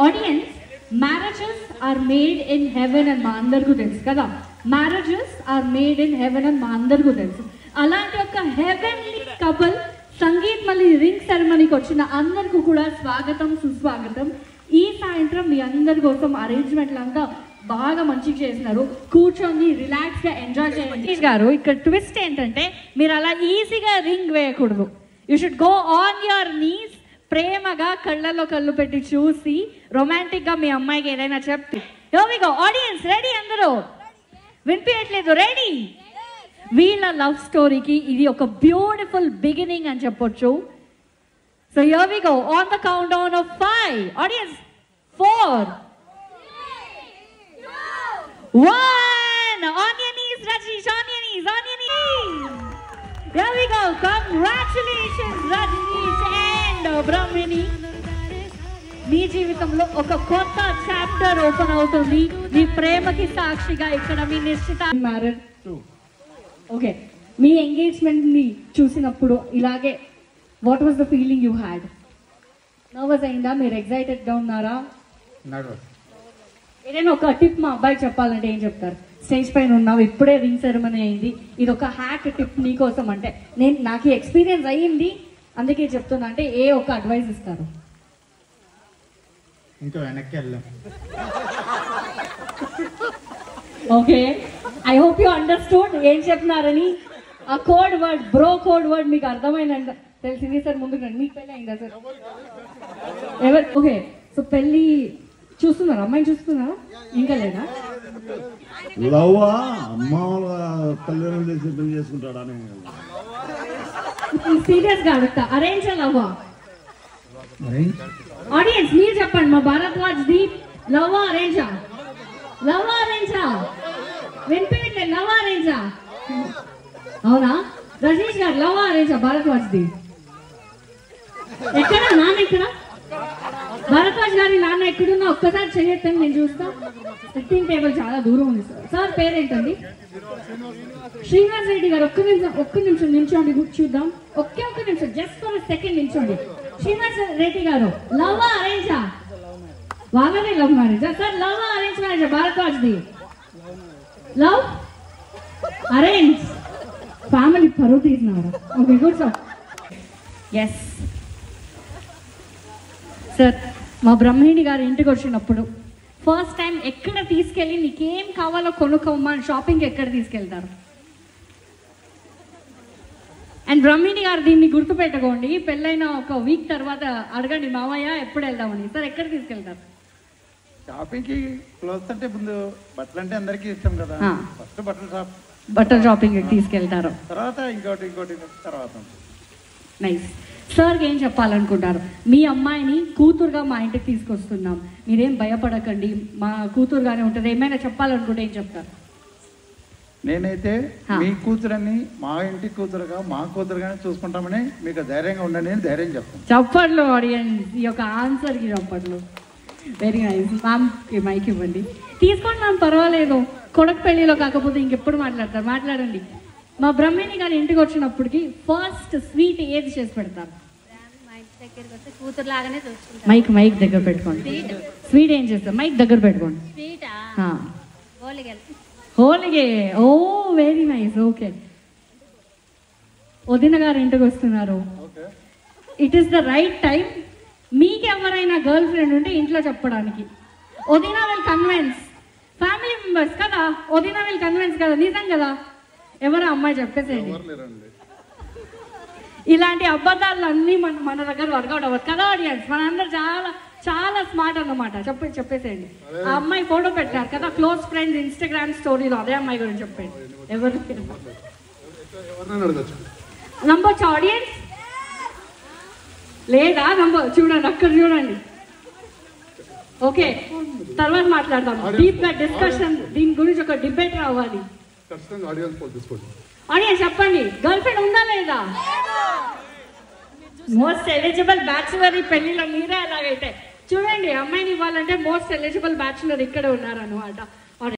Audience, marriages are made in heaven అని మా అందరికీ తెలుసు కదా. Marriages are made in heaven అని మా అందరికీ తెలుసు. అలాంటి ఒక హెవెన్లీ కపుల్ సంగీత్ మళ్ళీ రింగ్ సెరమనీకి వచ్చిన అందరికీ కూడా స్వాగతం, సుస్వాగతం. ఈ సాయంత్రం మీ అందరి కోసం అరేంజ్మెంట్లు అంతా బాగా మంచిగా చేసినారు. కూర్చొని రిలాక్స్గా ఎంజాయ్ చేయండి. గారు ఇక్కడ ట్విస్ట్ ఏంటంటే మీరు అలా ఈజీగా రింగ్ వేయకూడదు. You should go on your knees. ప్రేమగా కళ్ళల్లో కళ్ళు పెట్టి చూసి రొమాంటిక్గా మీ అమ్మాయికి ఏదైనా చెప్తే ఆడియన్స్ రెడీ, అందరూ వినిపించట్లేదు, రెడీ? వీళ్ళ లవ్ స్టోరీకి ఇది ఒక బ్యూటిఫుల్ బిగినింగ్ అని చెప్పొచ్చు. So here we go on the countdown of 5. Audience 4, 1. On your knees, Rajesh, on your knees, on your knees. Here we go. Congratulations, Rajesh and Brahmini. మీ జీవితంలో ఒక కొత్త chapter open అవుతుంది. మీ ప్రేమకి సాక్షిగా ఇక్కడ మీ marriage. Okay, మీ ఎంగేజ్మెంట్ని చూసినప్పుడు ఇలాగే what was the feeling you had? Nervous అయిందా? మీరు ఎగ్జైటెడ్గా ఉన్నారా? ఏదైనా ఒక టిప్ మా అబ్బాయి చెప్పాలంటే ఏం చెప్తారు? స్టేజ్ పైన ఉన్నావు, ఇప్పుడే రింగ్ సెరమనీ అయింది, ఇది ఒక హ్యాక్ టిప్ నీకోసం అంటే, నాకు ఎక్స్పీరియన్స్ అయ్యింది అందుకే చెప్తున్నా అంటే ఏ ఒక అడ్వైస్ ఇస్తారు? ఇంకా వెనక్కి వెళ్ళాం. Okay, I hope you understood ఏం చెప్తున్నారని. ఆ code word, bro code word మీకు అర్థమైందంట, తెలిసింది సార్. ముందుకు రండి. మీకు పెళ్ళి అయిందా సార్? ఎవరు? ఓకే, సో పెళ్ళి చూస్తున్నారా? అమ్మాయిని చూస్తున్నారా? ఇంకా లేదా? లవ్వా మామూలుగా కళ్యాణం చేసి పెళ్లి చేసుకుంటాడా? సీరియస్ గా అడుగుతా, అరేంజ్ లవ్వా? ఆడియన్స్ మీరు చెప్పండి. మా భారద్వాజ్ దీప్ లవ్వా అరేంజా? లవ్వా అరేంజా? వినిపించట్లేదు. లవ్వా అరేంజా? అవునా? రజనీష్ గారు లవ్వా అరేంజా? భారద్వాజ్ దీప్ ఎక్కడ? నాన్న ఎక్కడ? భరద్వాజ్ గారి నాన్న ఎక్కడున్నా ఒక్కసారి చెయ్యొద్దని నేను చూస్తా. సిట్టింగ్ టేబుల్ చాలా దూరం ఉంది సార్. సార్ పేరేంటండి? శ్రీనివాస్ రెడ్డి గారు. ఒక్క నిమిషం నిల్చోండి, చూద్దాం. ఒక్క నిమిషం, జస్ట్ ఫర్ సెకండ్ నిల్చోండి. శ్రీనివాస్ రెడ్డి గారు లవ్వా అరేంజా? వాళ్ళనే లవ్ మ్యారేజా సార్? లవ్వా అరేంజ్ మ్యారేజా? Bharadwaj the love arrange. Family పరువు తీసినారా? Okay, good sir. Yes sir, మా బ్రహ్మిణి గారు ఇంటికి వచ్చినప్పుడు ఫస్ట్ టైం ఎక్కడ తీసుకెళ్ళి నీకేం కావాలో కొనుక్కోమ్మా షాపింగ్ ఎక్కడ తీసుకెళ్తారు? అండ్ బ్రహ్మిణి గారు దీన్ని గుర్తుపెట్టుకోండి, పెళ్ళైన ఒక వీక్ తర్వాత అడగండి మామయ్య ఎప్పుడు వెళ్దామని. సార్ ఎక్కడ తీసుకెళ్తారు షాపింగ్కి? క్లోత్స్ అంటే ముందు బట్టలు అంటే అందరికీ ఇష్టం కదా, ఫస్ట్ బట్టల షాపింగ్ తీసుకెళ్తారు, తర్వాత ఇంకోటి తర్వాత. నైస్. సార్కి ఏం చెప్పాలనుకుంటారు? మీ అమ్మాయిని కూతురుగా మా ఇంటికి తీసుకొస్తున్నాం, మీరేం భయపడకండి, మా కూతురుగానే ఉంటుంది, ఏమైనా చెప్పాలనుకుంటే ఏం చెప్తారు? నేనైతే మీ కూతురని మా ఇంటి కూతురుగా మా కూతురుగానే చూసుకుంటామని మీకు ధైర్యంగా ఉండండి అని ధైర్యం చెప్తాను. చప్పట్లు ఆడియన్స్, ఈ యొక్క ఆన్సర్కి చప్పట్లు. Very nice. మ్యామ్కి మైక్ ఇవ్వండి. తీసుకోండి మ్యామ్, పర్వాలేదు. కొడుకు పెళ్లిలో కాకపోతే ఇంకెప్పుడు మాట్లాడతారు, మాట్లాడండి. మా బ్రహ్మిణి గారి ఇంటికి వచ్చినప్పటికి ఫస్ట్ స్వీట్ ఏది చేసి పెడతారు? మైక్ దగ్గర పెట్టుకోండి. స్వీట్ ఏం చేస్తారు? మైక్ దగ్గర పెట్టుకోండి. హోలిగే. ఓ వెరీ నైస్. ఓకే, వదిన గారు ఇంటికి వస్తున్నారు. It is the right time. మీకు ఎవరైనా గర్ల్ ఫ్రెండ్ ఉంటే ఇంట్లో చెప్పడానికి, వదిన విల్ కన్విన్స్ ఫ్యామిలీ మెంబర్స్ కదా, వదిన విల్ కన్విన్స్ కదా, నిజం కదా? ఎవరు అమ్మాయి చెప్పేసేయండి. ఇలాంటి అబద్ధాలు అన్నీ మన దగ్గర వర్కౌట్ అవ్వదు కదా ఆడియన్స్. మనందరూ చాలా చాలా స్మార్ట్ అన్నమాట. చెప్పేసేయండి. ఆ అమ్మాయి ఫోటో పెట్టారు కదా, క్లోజ్ ఫ్రెండ్స్ ఇన్స్టాగ్రామ్ స్టోరీలో, అదే అమ్మాయి గురించి చెప్పండి. ఎవరు నంబర్ ఆడియన్స్ లేదా? నంబర్ చూడండి, అక్కడ చూడండి. ఓకే, తర్వాత మాట్లాడదాం. డీప్ గా డిస్కషన్, దీని గురించి ఒక డిబేట్ రావాలి. ఆడియన్స్ చెప్పండి, గర్ల్ ఫ్రెండ్ ఉందా లేదా? మోస్ట్ ఎలిజిబుల్ బ్యాచులర్ ఈ పెళ్లిలో మీరే. అలాగైతే చూడండి, అమ్మాయిని ఇవ్వాలంటే మోస్ట్ ఎలిజిబుల్ బ్యాచులర్ ఇక్కడే ఉన్నారన్నమాట.